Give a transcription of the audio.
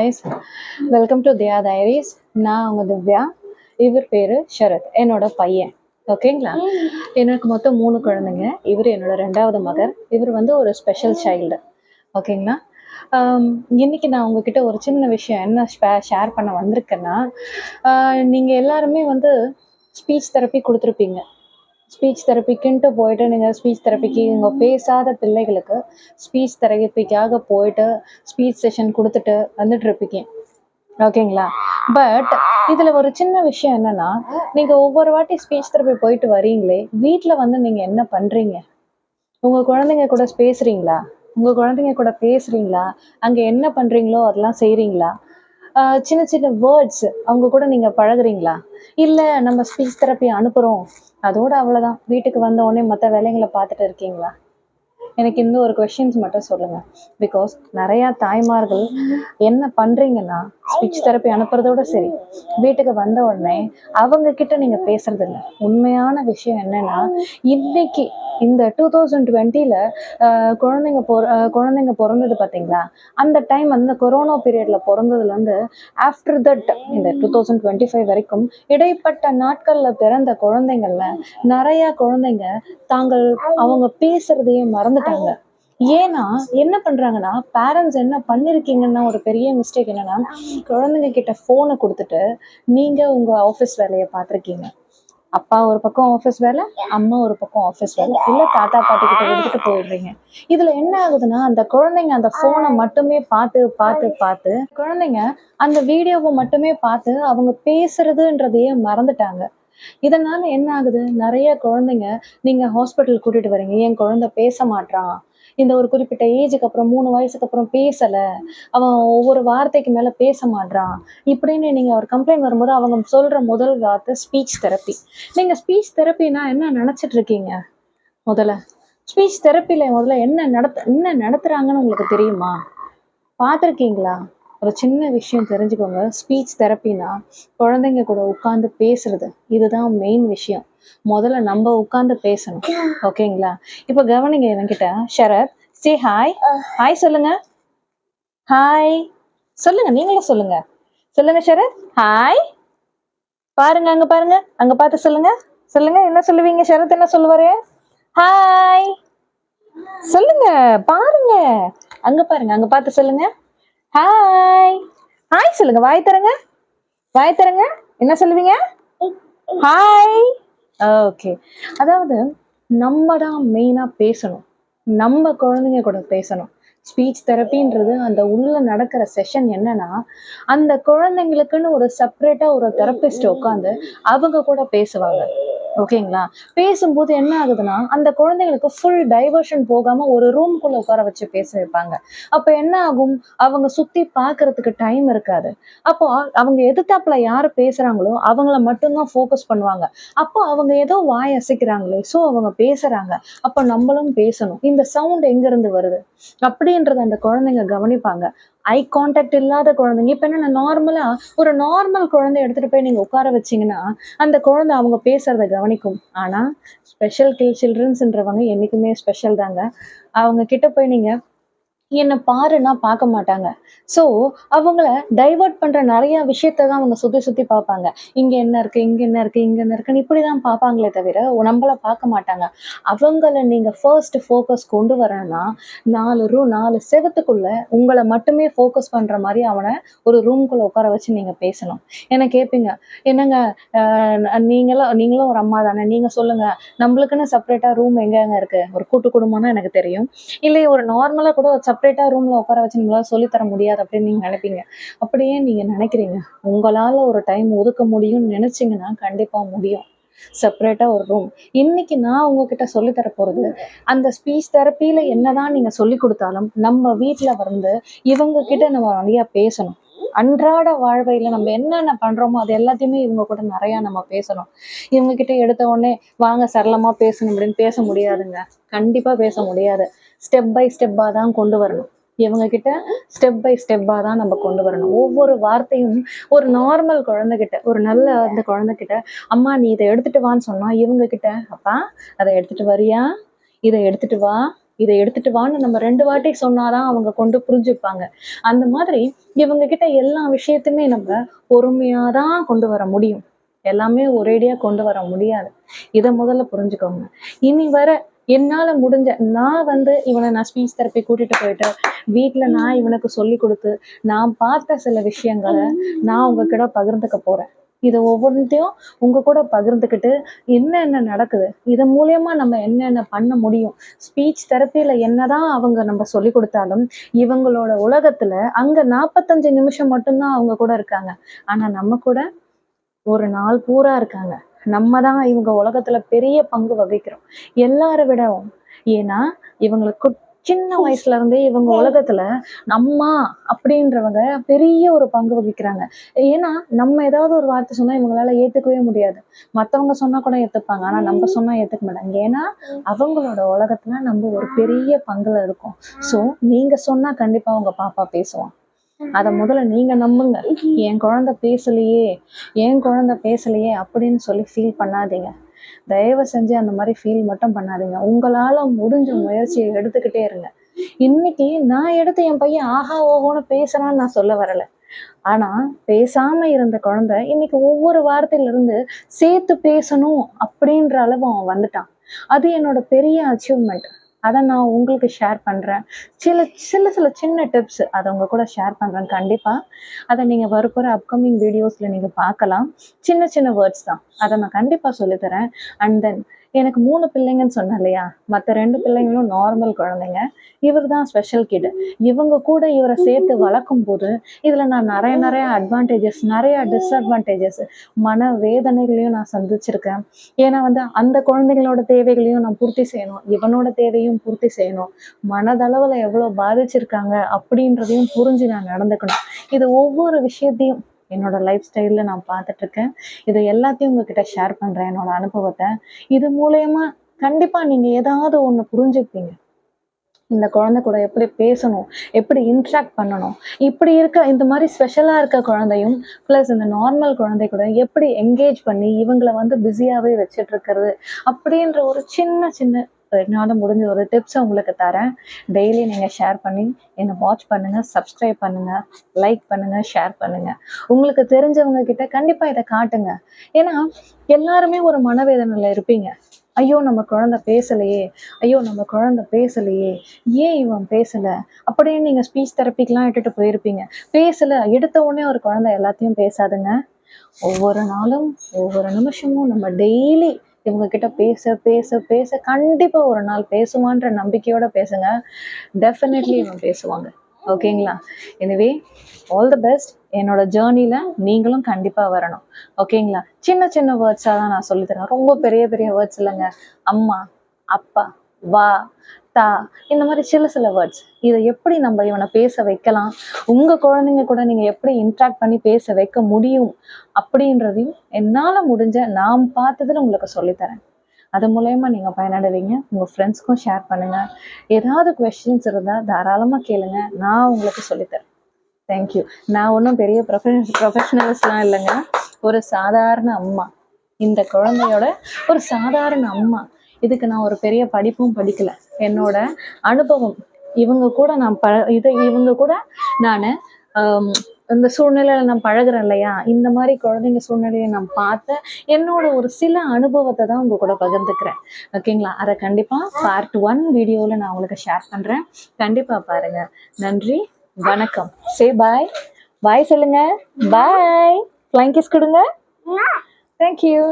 guys, welcome to Daya Diaries. நான் உங்க திவ்யா. இவர் பேரு ஷரத், என்னோட பையன். ஓகேங்களா? எனக்கு மொத்தம் 3 குழந்தைங்க. இவர் என்னோட 2வது மகர். இவர் ஒரு ஸ்பெஷல் சைல்டு. ஓகேங்களா? இன்னைக்கு நான் உங்ககிட்ட ஒரு சின்ன விஷயம் என்ன ஷேர் பண்ண வந்திருக்கேன்னா, நீங்கள் எல்லாருமே ஸ்பீச் தெரப்பி கொடுத்துருப்பீங்க. ஸ்பீச் தெரப்பிக்குன்ட்டு போயிட்டு நீங்கள் ஸ்பீச் தெரப்பிக்கு இவங்க பேசாத பிள்ளைகளுக்கு ஸ்பீச் தெரப்பிக்காக போயிட்டு ஸ்பீச் செஷன் கொடுத்துட்டு வந்துட்டு இருப்பீங்க. ஓகேங்களா? பட் இதில் ஒரு சின்ன விஷயம் என்னன்னா, நீங்கள் ஒவ்வொரு வாட்டி ஸ்பீச் தெரப்பி போயிட்டு வரீங்களே, வீட்டில் நீங்கள் என்ன பண்ணுறீங்க? உங்கள் குழந்தைங்க கூட பேசுகிறீங்களா? உங்கள் குழந்தைங்க கூட பேசுகிறீங்களா? அங்கே என்ன பண்ணுறீங்களோ அதெல்லாம் செய்கிறீங்களா? சின்ன சின்ன வேர்ட்ஸ் அவங்க கூட நீங்கள் பழகுறீங்களா? இல்லை நம்ம ஸ்பீச் தெரப்பி அனுப்புகிறோம், அதோடு அவ்வளோதான், வீட்டுக்கு வந்த உடனே மற்ற வேலைங்களை பார்த்துட்டு இருக்கீங்களா? எனக்கு இந்த ஒரு கொஷின்ஸ் மட்டும் சொல்லுங்கள். பிகாஸ் நிறையா தாய்மார்கள் என்ன பண்ணுறீங்கன்னா, ஸ்பீச் தெரப்பி அனுப்புறதோட சரி, வீட்டுக்கு வந்த உடனே அவங்க கிட்ட நீங்கள் பேசுறதில்ல. உண்மையான விஷயம் என்னன்னா, இன்னைக்கு இந்த 2020ல் குழந்தைங்க பிறந்தது பார்த்தீங்களா, அந்த டைம் கொரோனா பீரியடில் பிறந்ததுலேருந்து ஆஃப்டர் தட் இந்த 2025 வரைக்கும் இடைப்பட்ட நாட்களில் பிறந்த குழந்தைங்கள்ல நிறையா குழந்தைங்க அவங்க பேசுறதையே மறந்துட்டாங்க. ஏன்னா என்ன பண்றாங்கன்னா, பேரண்ட்ஸ் என்ன பண்ணிருக்கீங்கன்னா, ஒரு பெரிய மிஸ்டேக் என்னன்னா, குழந்தைங்க கிட்ட போனை கொடுத்துட்டு நீங்க உங்க ஆஃபீஸ் வேலையை பார்த்துருக்கீங்க. அப்பா ஒரு பக்கம் ஆஃபீஸ் வேலை, அம்மா ஒரு பக்கம் ஆஃபீஸ் வேலை, இல்லை தாத்தா பாட்டி கிட்ட விட்டுட்டு போயிடுறீங்க. இதுல என்ன ஆகுதுன்னா, அந்த குழந்தைங்க அந்த போனை மட்டுமே பார்த்து பார்த்து பார்த்து குழந்தைங்க அந்த வீடியோவை மட்டுமே பார்த்து அவங்க பேசுறதுன்றதையே மறந்துட்டாங்க. இதனால என்ன ஆகுது, நிறைய குழந்தைங்க நீங்க ஹாஸ்பிட்டல் கூட்டிட்டு வரீங்க, என் குழந்தை பேச மாட்டான், இந்த ஒரு குறிப்பிட்ட ஏஜுக்கு அப்புறம் 3 வயசுக்கு அப்புறம் பேசல, அவன் ஒவ்வொரு வார்த்தைக்கு மேல பேச மாட்டான் இப்படின்னு நீங்க ஒரு கம்ப்ளைண்ட் வரும்போது அவங்க சொல்ற முதல் வார்த்தை ஸ்பீச் தெரப்பி. நீங்க ஸ்பீச் தெரப்பினா என்ன நினைச்சிட்டு இருக்கீங்க? முதல்ல ஸ்பீச் தெரப்பில என்ன நடத்துறாங்கன்னு உங்களுக்கு தெரியுமா? பார்த்துருக்கீங்களா? ஒரு சின்ன விஷயம் தெரிஞ்சுக்கோங்க. ஸ்பீச் தெரப்பினா குழந்தைங்க கூட உட்காந்து பேசுறது, இதுதான் மெயின் விஷயம். முதல்ல நம்ம உட்காந்து பேசணும். ஓகேங்களா? இப்போ கவனிங்க என்கிட்ட. Sharath, say hi. ஹாய் சொல்லுங்க. ஹாய் சொல்லுங்க. நீங்களும் சொல்லுங்க. சொல்லுங்க ஷரத், ஹாய். பாருங்க, அங்க பாருங்க, அங்க பார்த்து சொல்லுங்க. சொல்லுங்க, என்ன சொல்லுவீங்க? ஷரத் என்ன சொல்லுவாரு? ஹாய் சொல்லுங்க. பாருங்க, அங்க பாருங்க, அங்க பார்த்து சொல்லுங்க. ஹாய். ஹாய் சொல்லுங்க. வாய் தரங்க, வாய் தரங்க. என்ன சொல்லுவீங்க? ஹாய். ஓகே. அதாவது நம்ம தான் மெயினா பேசணும், நம்ம குழந்தைங்க கூட பேசணும். ஸ்பீச் தெரப்பின்றது அந்த உள்ள நடக்கிற செஷன் என்னன்னா, அந்த குழந்தைங்களுக்குன்னு ஒரு செப்பரேட்டா ஒரு தெரபிஸ்ட் உட்காந்து அவங்க கூட பேசுவாங்க. ஓகேங்களா? பேசும்போது என்ன ஆகுதுன்னா, அந்த குழந்தைங்களுக்கு ஃபுல் டைவர்ஷன் போகாம ஒரு ரூம்குள்ள உட்கார வச்சு பேச வைப்பாங்க. அப்ப என்ன ஆகும், அவங்க சுத்தி பாக்குறதுக்கு டைம் இருக்காது. அப்போ அவங்க எதிர்த்தாப்புல யாரு பேசுறாங்களோ அவங்கள மட்டும்தான் ஃபோக்கஸ் பண்ணுவாங்க. அப்போ அவங்க ஏதோ வாய் அசைக்கிறாங்களே, ஸோ அவங்க பேசுறாங்க, அப்ப நம்மளும் பேசணும், இந்த சவுண்ட் எங்க இருந்து வருது அப்படின்றத அந்த குழந்தைங்க கவனிப்பாங்க. ஐ கான்டாக்ட் இல்லாத குழந்தைங்க, இப்ப என்ன, நார்மலா ஒரு நார்மல் குழந்தை எடுத்துட்டு போய் நீங்க உட்கார வச்சீங்கன்னா அந்த குழந்தை அவங்க பேசுறத கவனிக்கும். ஆனா ஸ்பெஷல் சில்ட்ரன்ஸ்ன்றவங்க என்னைக்குமே ஸ்பெஷல் தாங்க. அவங்க கிட்ட போய் நீங்க என்னை பாருன்னா பார்க்க மாட்டாங்க. ஸோ அவங்கள டைவர்ட் பண்ற நிறைய விஷயத்த தான் அவங்க சுத்தி சுத்தி பார்ப்பாங்க. இங்க என்ன இருக்கு, இங்க என்ன இருக்கு, இங்க என்ன இருக்குன்னு இப்படிதான் பார்ப்பாங்களே தவிர நம்மள பார்க்க மாட்டாங்க. அவங்கள நீங்க ஃபர்ஸ்ட் ஃபோக்கஸ் கொண்டு வரணும்னா 4 செவத்துக்குள்ள உங்களை மட்டுமே ஃபோக்கஸ் பண்ற மாதிரி அவனை ஒரு ரூம்குள்ள உட்கார வச்சு நீங்க பேசணும். என்ன கேட்பீங்க, என்னங்க நீங்களும் ஒரு அம்மா தானே, நீங்க சொல்லுங்க, நம்மளுக்குன்னு செப்பரேட்டா ரூம் எங்க இருக்கு? ஒரு கூட்டு குடும்பம்னா எனக்கு தெரியும், இல்லை ஒரு நார்மலா கூட செப்பரேட்டா ரூம்ல உட்கார வச்சு நம்மளால சொல்லித்தர முடியாது அப்படின்னு நீங்க நினைப்பீங்க. அப்படியே நீங்க நினைக்கிறீங்க. உங்களால ஒரு டைம் ஒதுக்க முடியும்னு நினைச்சீங்கன்னா கண்டிப்பா முடியும். செப்பரேட்டா ஒரு ரூம். இன்னைக்கு நான் உங்ககிட்ட சொல்லித்தர போறது, அந்த ஸ்பீச் தெரப்பியில என்னதான் நீங்க சொல்லி கொடுத்தாலும் நம்ம வீட்டுல இவங்க கிட்ட நம்ம நிறைய பேசணும். அன்றாட வாழ்வையில நம்ம என்னென்ன பண்றோமோ அது எல்லாத்தையுமே இவங்க கூட நிறைய நம்ம பேசணும். இவங்க கிட்ட எடுத்த உடனே வாங்க சரளமா பேசணும் அப்படின்னு பேச முடியாதுங்க. கண்டிப்பா பேச முடியாது. ஸ்டெப் பை ஸ்டெப்பா தான் கொண்டு வரணும். இவங்க கிட்ட ஸ்டெப் பை ஸ்டெப்பா தான் நம்ம கொண்டு வரணும். ஒவ்வொரு வார்த்தையும் ஒரு நார்மல் குழந்தைகிட்ட, ஒரு நல்ல அந்த குழந்தைகிட்ட அம்மா நீ இதை எடுத்துட்டு வான்னு சொன்னா, இவங்க கிட்ட அப்பா அதை எடுத்துட்டு வரியா, இதை எடுத்துட்டு வா, இதை எடுத்துட்டு வான்னு நம்ம 2 வாட்டி சொன்னாதான் அவங்க கொண்டு புரிஞ்சுப்பாங்க. அந்த மாதிரி இவங்க கிட்ட எல்லா விஷயத்தையுமே நம்ம பொறுமையாதான் கொண்டு வர முடியும். எல்லாமே ஒரேடியா கொண்டு வர முடியாது. இதை முதல்ல புரிஞ்சுக்கோங்க. இனி வர என்னால முடிஞ்ச இவனை நான் ஸ்பீச் தெரப்பி கூட்டிட்டு போயிட்டு வீட்டுல நான் இவனுக்கு சொல்லி கொடுத்து நான் பார்த்த சில விஷயங்களை நான் உங்ககிட்ட பகிர்ந்துக்க போறேன். இதை ஒவ்வொன்றையும் உங்க கூட பகிர்ந்துக்கிட்டு என்ன நடக்குது, இது மூலியமா நம்ம என்னென்ன பண்ண முடியும். ஸ்பீச் தெரப்பியில என்னதான் அவங்க நம்ம சொல்லி கொடுத்தாலும் இவங்களோட உலகத்துல அங்க 45 நிமிஷம் மட்டும்தான் அவங்க கூட இருக்காங்க. ஆனா நம்ம கூட ஒரு நாள் பூரா இருக்காங்க. நம்ம தான் இவங்க உலகத்துல பெரிய பங்கு வகிக்கிறோம் எல்லாரை விடவும். ஏன்னா இவங்களுக்கு சின்ன வயசுல இருந்தே இவங்க உலகத்துல அம்மா அப்படின்றவங்க பெரிய ஒரு பங்கு வகிக்கிறாங்க. ஏன்னா நம்ம ஏதாவது ஒரு வார்த்தை சொன்னா இவங்களால ஏத்துக்கவே முடியாது. மத்தவங்க சொன்னா கூட ஏத்துப்பாங்க, ஆனா நம்ம சொன்னா ஏத்துக்க மாட்டாங்க. ஏன்னா அவங்களோட உலகத்துல நம்ம ஒரு பெரிய பங்குல இருக்கோம். சோ நீங்க சொன்னா கண்டிப்பா உங்க பாப்பா பேசுவான். அத முதல்ல நீங்க நம்புங்க. என் குழந்தை பேசலையே அப்படின்னு சொல்லி ஃபீல் பண்ணாதீங்க. தயவு செஞ்சு அந்த மாதிரி ஃபீல் மட்டும் பண்ணாதீங்க. உங்களால முடிஞ்ச முயற்சியை எடுத்துக்கிட்டே இருங்க. இன்னைக்கு நான் எடுத்து என் பையன் ஆஹா ஓஹோன்னு பேசுறான்னு நான் சொல்ல வரல. ஆனா பேசாம இருந்த குழந்தை இன்னைக்கு ஒவ்வொரு வார்த்தையில இருந்து சேர்த்து பேசணும் அப்படின்ற அளவு அவன் வந்துட்டான். அது என்னோட பெரிய அச்சீவ்மெண்ட். அதை நான் உங்களுக்கு ஷேர் பண்றேன். சில சின்ன டிப்ஸ் அதை உங்க கூட ஷேர் பண்றேன். கண்டிப்பா அதை நீங்க வரப்போற அப்கமிங் வீடியோஸ்ல நீங்க பார்க்கலாம். சின்ன வேர்ட்ஸ் தான், அதை நான் கண்டிப்பா சொல்லித்தரேன். அண்ட் தென் எனக்கு 3 பிள்ளைங்கன்னு சொன்னேன் இல்லையா, மற்ற 2 பிள்ளைங்களும் நார்மல் குழந்தைங்க. இவர் தான் ஸ்பெஷல் கிட். இவங்க கூட இவரை சேர்த்து வளர்க்கும் போது இதுல நான் நிறைய அட்வான்டேஜஸ், நிறைய டிஸ்அட்வான்டேஜஸ், மன வேதனைகளையும் நான் சந்திச்சிருக்கேன். ஏன்னா அந்த குழந்தைகளோட தேவைகளையும் நான் பூர்த்தி செய்யணும், இவனோட தேவையும் பூர்த்தி செய்யணும். மனதளவுல எவ்வளவு பாதிச்சிருக்காங்க அப்படின்றதையும் புரிஞ்சு நான் நடந்துக்கணும். இது ஒவ்வொரு விஷயத்தையும் என்னோட லைஃப் ஸ்டைல்ல நான் பார்த்துட்டு இருக்கேன். இது எல்லாத்தையும் உங்ககிட்ட ஷேர் பண்றேன், என்னோட அனுபவத்தை. இது மூலயமா கண்டிப்பா நீங்க ஏதாவது ஒண்ணு புரிஞ்சுப்பீங்க. இந்த குழந்தை கூட எப்படி பேசணும், எப்படி இன்ட்ராக்ட் பண்ணணும், இப்படி இருக்க இந்த மாதிரி ஸ்பெஷலா இருக்க குழந்தையும் பிளஸ் இந்த நார்மல் குழந்தை கூட எப்படி என்கேஜ் பண்ணி இவங்களை பிஸியாவே வச்சுட்டு இருக்கிறது அப்படின்ற ஒரு சின்ன என்னால் முடிஞ்ச ஒரு டிப்ஸை உங்களுக்கு தரேன். டெய்லி நீங்கள் ஷேர் பண்ணி என்னை வாட்ச் பண்ணுங்கள், சப்ஸ்கிரைப் பண்ணுங்கள், லைக் பண்ணுங்கள், ஷேர் பண்ணுங்கள். உங்களுக்கு தெரிஞ்சவங்க கிட்ட கண்டிப்பாக இதை காட்டுங்க. ஏன்னா எல்லாருமே ஒரு மனவேதனையில் இருப்பீங்க. ஐயோ நம்ம குழந்தை பேசலையே, ஏன் இவன் பேசலை அப்படின்னு நீங்கள் ஸ்பீச் தெரப்பிக்கெலாம் இட்டுட்டு போயிருப்பீங்க. பேசலை, எடுத்த உடனே ஒரு குழந்தை எல்லாத்தையும் பேசாதுங்க. ஒவ்வொரு நாளும் ஒவ்வொரு நிமிஷமும் நம்ம டெய்லி இவங்க கிட்ட பேச பேச பேச கண்டிப்பா ஒரு நாள் பேசுவான்ற நம்பிக்கையோட பேசுங்க. டெஃபினெட்லி இவன் பேசுவாங்க. ஓகேங்களா? Anyway all the best. என்னோட ஜேர்னில நீங்களும் கண்டிப்பா வரணும். ஓகேங்களா? சின்ன வேர்ட்ஸா தான் நான் சொல்லித்தரேன். ரொம்ப பெரிய வேர்ட்ஸ் இல்லைங்க. அம்மா, அப்பா, வா, தா, இந்த மாதிரி சில வேர்ட்ஸ். இதை எப்படி நம்ம இவனை பேச வைக்கலாம், உங்க குழந்தைங்க கூட நீங்க எப்படி இன்ட்ராக்ட் பண்ணி பேச வைக்க முடியும் அப்படின்றதையும் என்னால முடிஞ்ச நான் பார்த்ததுல உங்களுக்கு சொல்லித்தரேன். அது மூலயமா நீங்க பயனடைவீங்க. உங்க ஃப்ரெண்ட்ஸ்க்கும் ஷேர் பண்ணுங்க. ஏதாவது கொஸ்டின்ஸ் இருந்தா தாராளமா கேளுங்க, நான் உங்களுக்கு சொல்லித்தரேன். தேங்க்யூ. நான் ஒன்றும் பெரிய ப்ரொஃபஷனல்ஸ்லாம் இல்லைங்க. ஒரு சாதாரண அம்மா, இந்த குழந்தையோட ஒரு சாதாரண அம்மா. இதுக்கு நான் ஒரு பெரிய படிப்பும் படிக்கல. என்னோட அனுபவம் இவங்க கூட நான் இந்த சூழ்நிலையில நான் பழகுறேன் இல்லையா, இந்த மாதிரி குழந்தைங்க சூழ்நிலையை நான் பார்த்த என்னோட ஒரு சில அனுபவத்தை தான் உங்க கூட பகிர்ந்துக்கிறேன். ஓகேங்களா? அதை கண்டிப்பா பார்ட் 1 வீடியோல நான் உங்களுக்கு ஷேர் பண்றேன். கண்டிப்பா பாருங்க. நன்றி, வணக்கம். சே பாய் சொல்லுங்க. பாய். ஃப்ளைங் கிஸ் கொடுங்க. தேங்க்யூ.